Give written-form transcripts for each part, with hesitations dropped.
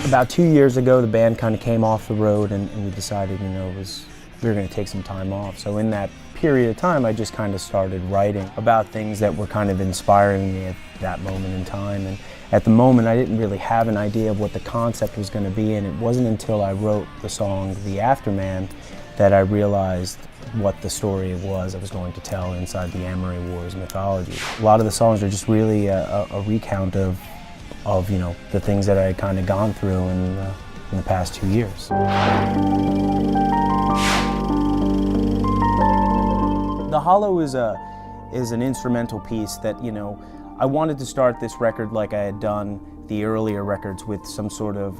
About 2 years ago, the band kind of came off the road, and we decided, we were going to take some time off. So in that period of time, I just kind of started writing about things that were kind of inspiring me at that moment in time. And at the moment, I didn't really have an idea of what the concept was going to be, and it wasn't until I wrote the song The Afterman that I realized what the story was I was going to tell inside the Amory Wars mythology. A lot of the songs are just really a recount of the things that I had kind of gone through in the past 2 years. The Hollow is an instrumental piece that, I wanted to start this record like I had done the earlier records, with some sort of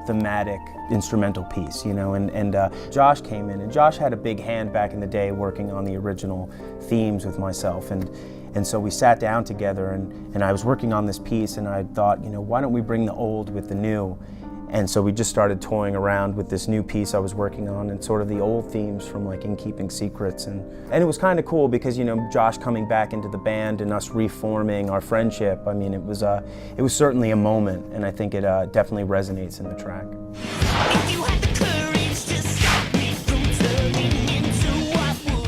thematic instrumental piece, and Josh came in, and Josh had a big hand back in the day working on the original themes with myself, and so we sat down together, and I was working on this piece, and I thought, why don't we bring the old with the new? And so we just started toying around with this new piece I was working on, and sort of the old themes from like In Keeping Secrets, and it was kind of cool because Josh coming back into the band and us reforming our friendship. I mean, it was certainly a moment, and I think it definitely resonates in the track.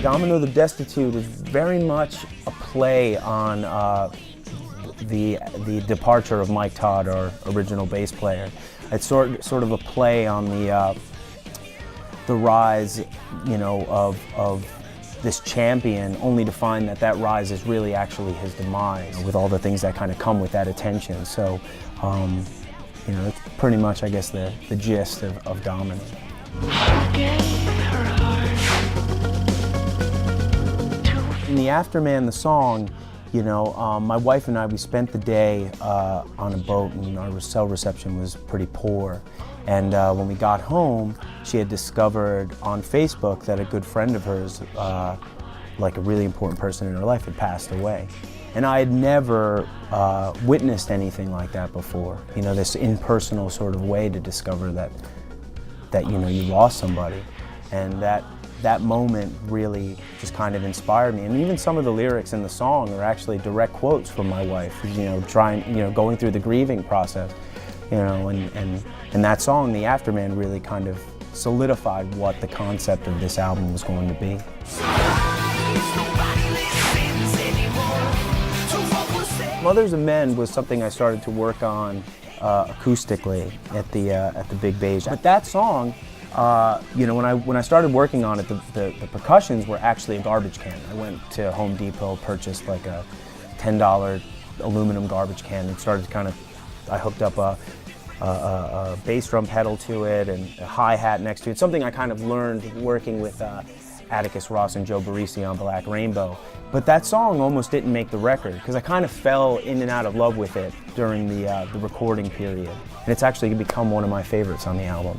Domino the Destitute is very much a play on the departure of Mike Todd, our original bass player. It's sort of a play on the rise, of this champion, only to find that rise is really actually his demise, with all the things that kind of come with that attention. So, that's pretty much, I guess, the gist of Domino. In The Afterman, the song, my wife and I, we spent the day on a boat, and our cell reception was pretty poor. And when we got home, she had discovered on Facebook that a good friend of hers, like a really important person in her life, had passed away. And I had never witnessed anything like that before. This impersonal sort of way to discover that you lost somebody. And that moment really just kind of inspired me. And even some of the lyrics in the song are actually direct quotes from my wife, going through the grieving process, and that song, The Afterman, really kind of solidified what the concept of this album was going to be. Mothers of Men was something I started to work on acoustically at the Big Beige. But that song, when I started working on it, the percussions were actually a garbage can. I went to Home Depot, purchased like a $10 aluminum garbage can, and I hooked up a bass drum pedal to it and a hi-hat next to it, something I kind of learned working with Atticus Ross and Joe Barresi on Black Rainbow. But that song almost didn't make the record because I kind of fell in and out of love with it during the recording period. And it's actually become one of my favorites on the album.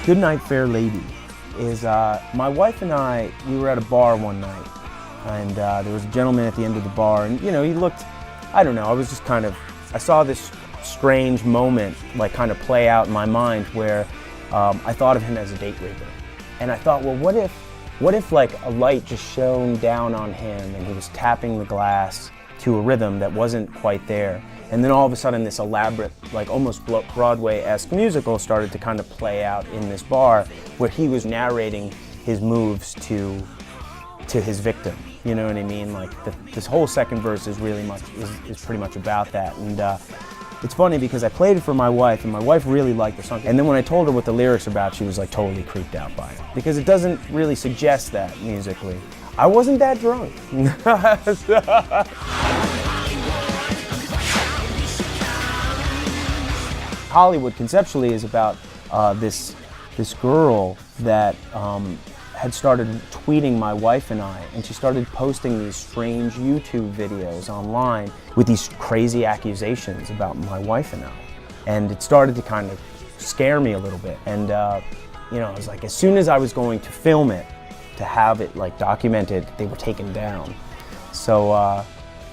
Goodnight, Fair Lady is, my wife and I, we were at a bar one night, and there was a gentleman at the end of the bar, and he looked, I don't know, I saw this strange moment like kind of play out in my mind where I thought of him as a date raper. And I thought, well, what if like a light just shone down on him and he was tapping the glass to a rhythm that wasn't quite there. And then all of a sudden this elaborate, like almost Broadway-esque musical started to kind of play out in this bar where he was narrating his moves to his victim. You know what I mean? Like this whole second verse is pretty much about that. And it's funny because I played it for my wife, and my wife really liked the song. And then when I told her what the lyrics are about, she was like totally creeped out by it. Because it doesn't really suggest that musically. I wasn't that drunk. Hollywood conceptually is about this girl that had started tweeting my wife and I, and she started posting these strange YouTube videos online with these crazy accusations about my wife and I. And it started to kind of scare me a little bit. And I was like, as soon as I was going to film it, to have it like documented, they were taken down. So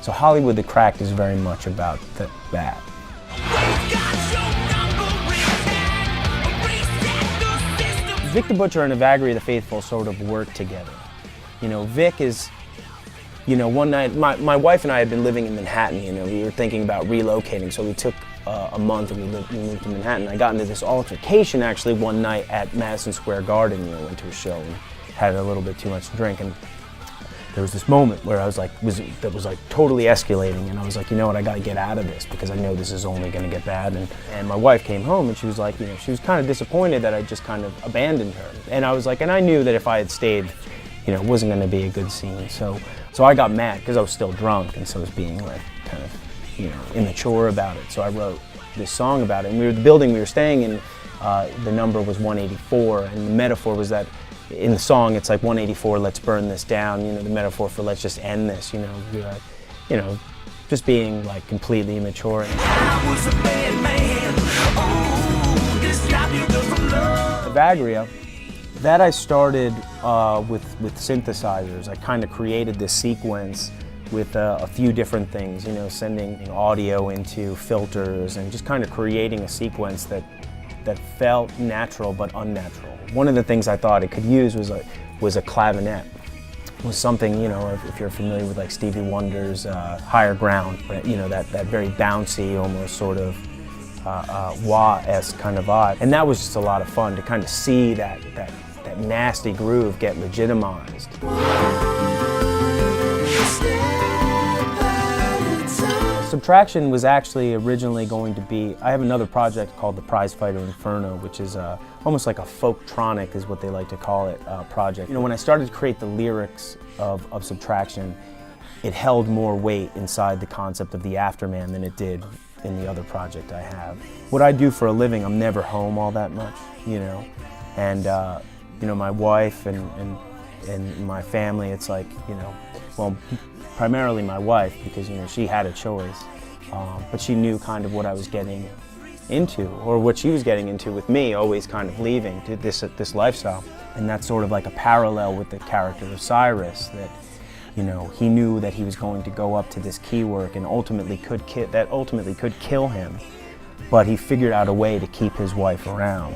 Hollywood the Cracked is very much about that. Vic the Butcher and Evagri the Faithful sort of work together. Vic is you know, one night, my wife and I had been living in Manhattan, you know, we were thinking about relocating, so we took a month and we moved to Manhattan. I got into this altercation actually one night at Madison Square Garden, you know, went to a show and had a little bit too much to drink, and there was this moment where I was like, that was like totally escalating, and I was like, you know what, I gotta get out of this because I know this is only gonna get bad. And my wife came home and she was like, you know, she was kind of disappointed that I just kind of abandoned her. And I was like, and I knew that if I had stayed, you know, it wasn't gonna be a good scene. So I got mad because I was still drunk, and so I was being like kind of, you know, immature about it. So I wrote this song about it. And the building we were staying in, the number was 184, and the metaphor was that in the song it's like 184, let's burn this down, you know, the metaphor for let's just end this, you know, just being like completely immature. Evagria, that I started with synthesizers. I kind of created this sequence with a few different things, you know, sending audio into filters and just kind of creating a sequence that felt natural but unnatural. One of the things I thought it could use was a clavinet. It was something, you know, if you're familiar with like Stevie Wonder's Higher Ground, but, you know, that very bouncy, almost sort of wah-esque kind of vibe. And that was just a lot of fun to kind of see that nasty groove get legitimized. Subtraction was actually originally going to be, I have another project called the Prize Fighter Inferno, which is almost like a folktronic is what they like to call it, project. You know, when I started to create the lyrics of Subtraction, it held more weight inside the concept of the Afterman than it did in the other project I have. What I do for a living, I'm never home all that much, you know, and you know, my wife and my family, it's like, you know, well, primarily my wife, because, you know, she had a choice, but she knew kind of what I was getting into, or what she was getting into with me, always kind of leaving to this lifestyle. And that's sort of like a parallel with the character of Cyrus, that, you know, he knew that he was going to go up to this key work and ultimately could kill him, but he figured out a way to keep his wife around.